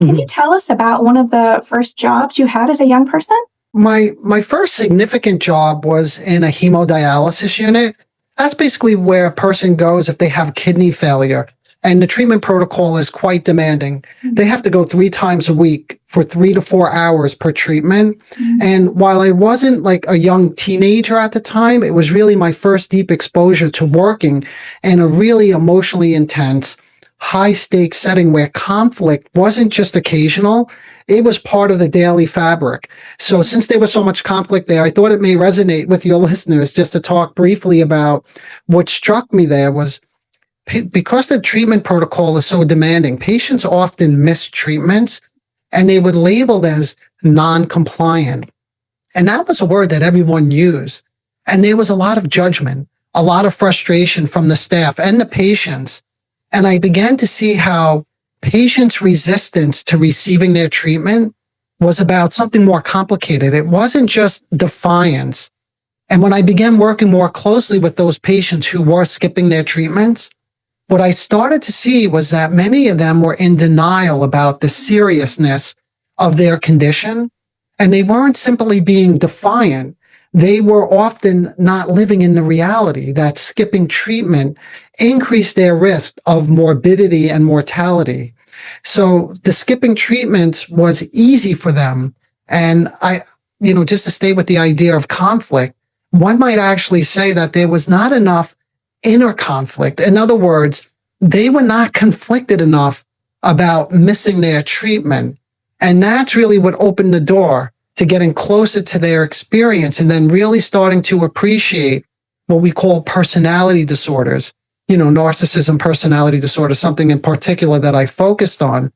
Can you tell us about one of the first jobs you had as a young person? My first significant job was in a hemodialysis unit. That's basically where a person goes if they have kidney failure. And the treatment protocol is quite demanding. They have to go 3 times a week for 3 to 4 hours per treatment. And while I wasn't like a young teenager at the time, it was really my first deep exposure to working in a really emotionally intense, high stakes setting where conflict wasn't just occasional, it was part of the daily fabric. So since there was so much conflict there, I thought it may resonate with your listeners just to talk briefly about what struck me there was because the treatment protocol is so demanding, patients often miss treatments and they were labeled as non-compliant. And that was a word that everyone used. And there was a lot of judgment, a lot of frustration from the staff and the patients. And I began to see how patients' resistance to receiving their treatment was about something more complicated. It wasn't just defiance. And when I began working more closely with those patients who were skipping their treatments, what I started to see was that many of them were in denial about the seriousness of their condition. And they weren't simply being defiant. They were often not living in the reality that skipping treatment increased their risk of morbidity and mortality. So the skipping treatment was easy for them. And just to stay with the idea of conflict, one might actually say that there was not enough inner conflict. In other words, they were not conflicted enough about missing their treatment. And that's really what opened the door to getting closer to their experience and then really starting to appreciate what we call personality disorders, narcissism personality disorder, something in particular that I focused on.